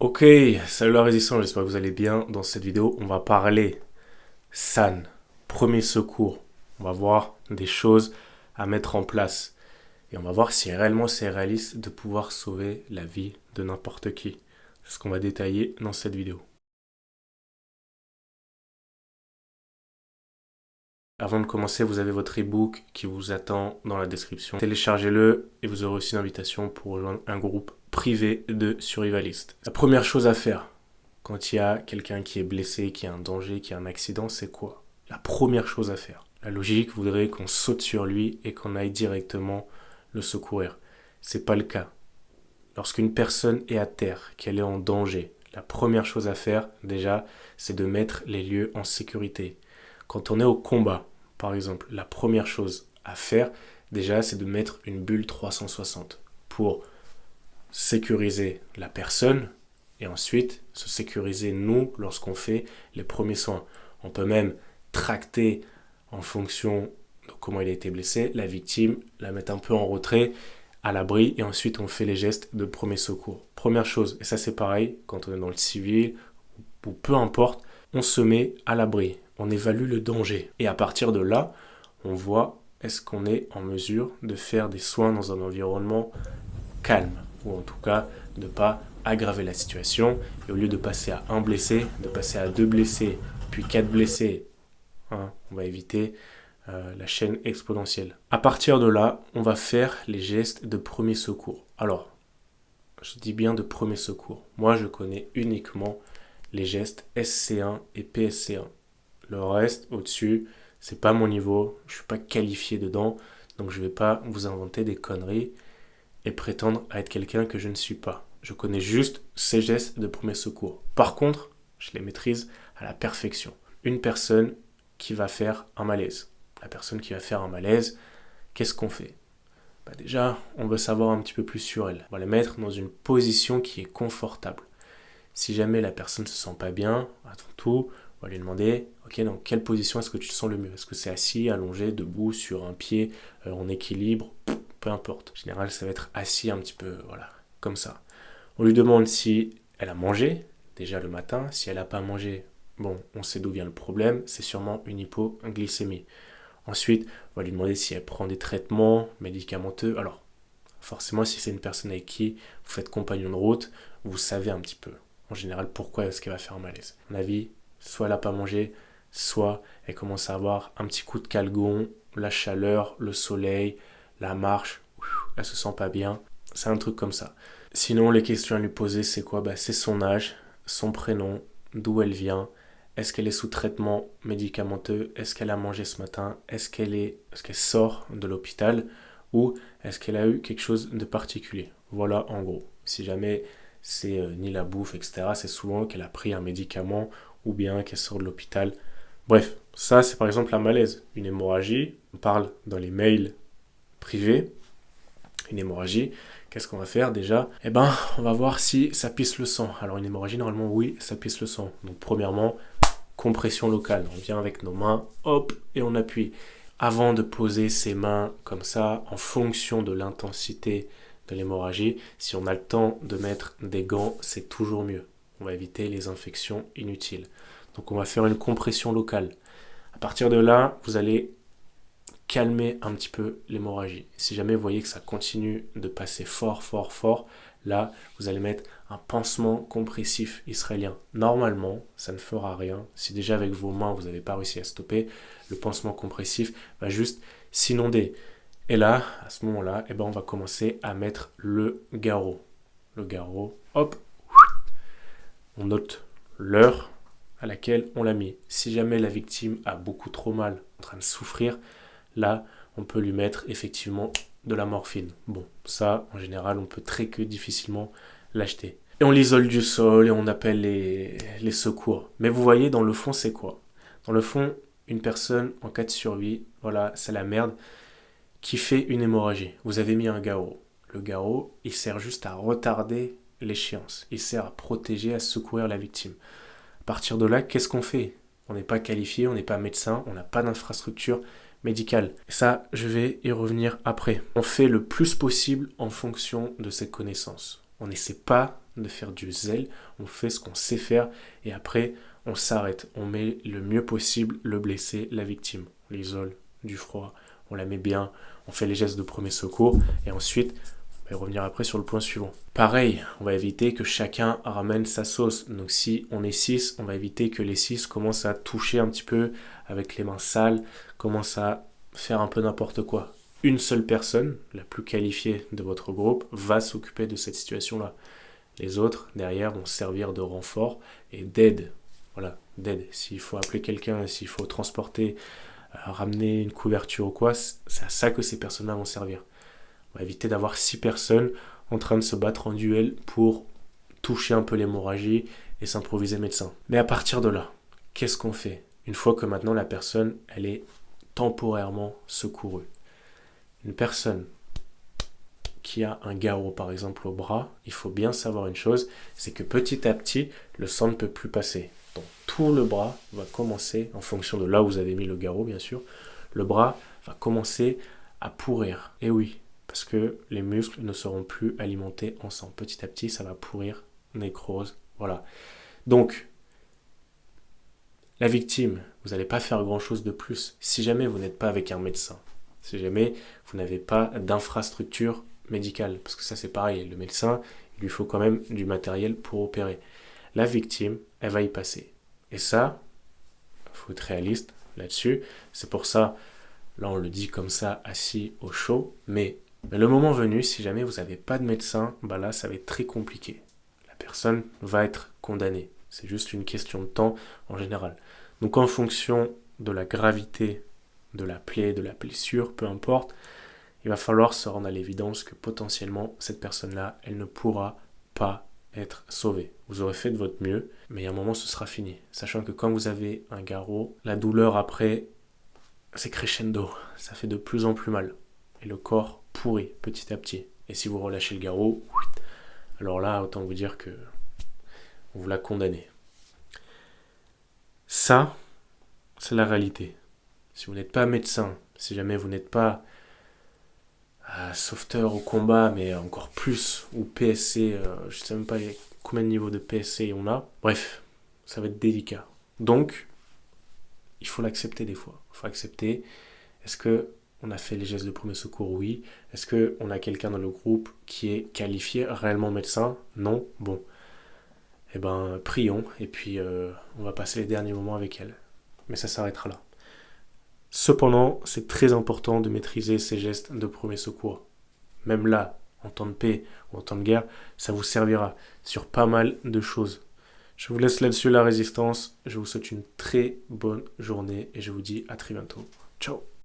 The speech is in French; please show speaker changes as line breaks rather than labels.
Ok, salut la résistance, j'espère que vous allez bien. Dans cette vidéo, on va parler SAN, premier secours. On va voir des choses à mettre en place. Et on va voir si réellement c'est réaliste de pouvoir sauver la vie de n'importe qui. C'est ce qu'on va détailler dans cette vidéo. Avant de commencer, vous avez votre ebook qui vous attend dans la description. Téléchargez-le et vous aurez aussi une invitation pour rejoindre un groupe privé de survivalistes. La première chose à faire, quand il y a quelqu'un qui est blessé, qui a un danger, qui a un accident, c'est quoi? La première chose à faire. La logique voudrait qu'on saute sur lui et qu'on aille directement le secourir. C'est pas le cas. Lorsqu'une personne est à terre, qu'elle est en danger, la première chose à faire, déjà, c'est de mettre les lieux en sécurité. Quand on est au combat, par exemple, la première chose à faire, déjà, c'est de mettre une bulle 360 pour sécuriser la personne et ensuite se sécuriser nous lorsqu'on fait les premiers soins. On peut même tracter en fonction de comment il a été blessé, la victime, la mettre un peu en retrait, à l'abri, et ensuite on fait les gestes de premier secours. Première chose, et ça c'est pareil, quand on est dans le civil, ou peu importe, on se met à l'abri, on évalue le danger. Et à partir de là, on voit est-ce qu'on est en mesure de faire des soins dans un environnement calme, ou en tout cas de ne pas aggraver la situation, et au lieu de passer à un blessé, de passer à deux blessés, puis quatre blessés, hein, on va éviter la chaîne exponentielle. À partir de là, on va faire les gestes de premier secours. Alors, je dis bien de premier secours. Moi, je connais uniquement les gestes SC1 et PSC1. Le reste, au-dessus, c'est pas mon niveau, je suis pas qualifié dedans, donc je vais pas vous inventer des conneries et prétendre à être quelqu'un que je ne suis pas. Je connais juste ces gestes de premier secours. Par contre, je les maîtrise à la perfection. Une personne qui va faire un malaise. La personne qui va faire un malaise, qu'est-ce qu'on fait? Déjà, on veut savoir un petit peu plus sur elle. On va la mettre dans une position qui est confortable. Si jamais la personne ne se sent pas bien, avant tout, on va lui demander, ok, dans quelle position est-ce que tu te sens le mieux? Est-ce que c'est assis, allongé, debout, sur un pied, en équilibre? Peu importe. En général, ça va être assis un petit peu, voilà, comme ça. On lui demande si elle a mangé, déjà le matin. Si elle n'a pas mangé, bon, on sait d'où vient le problème, c'est sûrement une hypoglycémie. Ensuite, on va lui demander si elle prend des traitements médicamenteux. Alors, forcément, si c'est une personne avec qui vous faites compagnon de route, vous savez un petit peu, en général, pourquoi est-ce qu'elle va faire un malaise. À mon avis, soit elle n'a pas mangé, soit elle commence à avoir un petit coup de calgon, la chaleur, le soleil, la marche, elle se sent pas bien. C'est un truc comme ça. Sinon, les questions à lui poser, c'est quoi? C'est son âge, son prénom, d'où elle vient, est-ce qu'elle est sous traitement médicamenteux, est-ce qu'elle a mangé ce matin, est-ce qu'elle sort de l'hôpital, ou est-ce qu'elle a eu quelque chose de particulier. Voilà en gros. Si jamais c'est ni la bouffe, etc., c'est souvent qu'elle a pris un médicament ou bien qu'elle sort de l'hôpital. Bref, ça c'est par exemple un malaise. Une hémorragie, on parle dans les mails privés, une hémorragie, qu'est-ce qu'on va faire déjà? On va voir si ça pisse le sang. Alors une hémorragie, normalement, oui, ça pisse le sang. Donc premièrement, compression locale. On vient avec nos mains, hop, et on appuie. Avant de poser ses mains comme ça, en fonction de l'intensité de l'hémorragie, si on a le temps de mettre des gants, c'est toujours mieux. On va éviter les infections inutiles. Donc on va faire une compression locale. À partir de là, vous allez calmer un petit peu l'hémorragie. Si jamais vous voyez que ça continue de passer fort, fort, fort, là, vous allez mettre un pansement compressif israélien. Normalement, ça ne fera rien. Si déjà avec vos mains, vous n'avez pas réussi à stopper, le pansement compressif va juste s'inonder. Et là, à ce moment-là, on va commencer à mettre le garrot. Le garrot, hop, on note l'heure à laquelle on l'a mis. Si jamais la victime a beaucoup trop mal, en train de souffrir, là, on peut lui mettre effectivement de la morphine. Bon, ça, en général, on peut très que difficilement l'acheter. Et on l'isole du sol et on appelle les secours. Mais vous voyez, dans le fond, c'est quoi? Dans le fond, une personne en cas de survie, voilà, c'est la merde, qui fait une hémorragie. Vous avez mis un garrot. Le garrot, il sert juste à retarder l'échéance. Il sert à protéger, à secourir la victime. À partir de là, qu'est-ce qu'on fait? On n'est pas qualifié, on n'est pas médecin, on n'a pas d'infrastructure médicale. Ça, je vais y revenir après. On fait le plus possible en fonction de ses connaissances. On n'essaie pas de faire du zèle, on fait ce qu'on sait faire et après on s'arrête, on met le mieux possible le blessé, la victime. On l'isole du froid, on la met bien, on fait les gestes de premier secours et ensuite on va y revenir après sur le point suivant. Pareil, on va éviter que chacun ramène sa sauce. Donc si on est 6, on va éviter que les 6 commencent à toucher un petit peu avec les mains sales, commencent à faire un peu n'importe quoi. Une seule personne, la plus qualifiée de votre groupe, va s'occuper de cette situation-là. Les autres, derrière, vont servir de renfort et d'aide. Voilà, d'aide. S'il faut appeler quelqu'un, s'il faut transporter, ramener une couverture ou quoi, c'est à ça que ces personnes-là vont servir. On va éviter d'avoir 6 personnes en train de se battre en duel pour toucher un peu l'hémorragie et s'improviser médecin. Mais à partir de là, qu'est-ce qu'on fait une fois que maintenant la personne, elle est temporairement secourue? Une personne qui a un garrot par exemple au bras, il faut bien savoir une chose, c'est que petit à petit, le sang ne peut plus passer. Donc tout le bras va commencer, en fonction de là où vous avez mis le garrot bien sûr, le bras va commencer à pourrir. Et oui, parce que les muscles ne seront plus alimentés en sang. Petit à petit, ça va pourrir, nécrose, voilà. Donc, la victime, vous n'allez pas faire grand-chose de plus si jamais vous n'êtes pas avec un médecin. Si jamais vous n'avez pas d'infrastructure médicale, parce que ça c'est pareil, le médecin, il lui faut quand même du matériel pour opérer. La victime, elle va y passer. Et ça, il faut être réaliste là-dessus. C'est pour ça, là on le dit comme ça, assis au chaud, mais le moment venu, si jamais vous n'avez pas de médecin, bah là ça va être très compliqué. La personne va être condamnée. C'est juste une question de temps en général. Donc en fonction de la gravité de la plaie, de la blessure, peu importe, il va falloir se rendre à l'évidence que potentiellement cette personne-là, elle ne pourra pas être sauvée. Vous aurez fait de votre mieux, mais il y a un moment ce sera fini. Sachant que quand vous avez un garrot, la douleur après, c'est crescendo. Ça fait de plus en plus mal. Et le corps pourrit petit à petit. Et si vous relâchez le garrot, alors là, autant vous dire que on vous l'a condamné. Ça, c'est la réalité. Si vous n'êtes pas médecin, si jamais vous n'êtes pas sauveteur au combat, mais encore plus, ou PSC, je ne sais même pas combien de niveaux de PSC on a. Bref, ça va être délicat. Donc, il faut l'accepter des fois. Il faut accepter. Est-ce qu'on a fait les gestes de premier secours? Oui. Est-ce qu'on a quelqu'un dans le groupe qui est qualifié, réellement médecin? Non. Bon. Eh ben, prions, et puis on va passer les derniers moments avec elle. Mais ça s'arrêtera là. Cependant, c'est très important de maîtriser ces gestes de premier secours. Même là, en temps de paix ou en temps de guerre, ça vous servira sur pas mal de choses. Je vous laisse là-dessus la résistance. Je vous souhaite une très bonne journée et je vous dis à très bientôt. Ciao!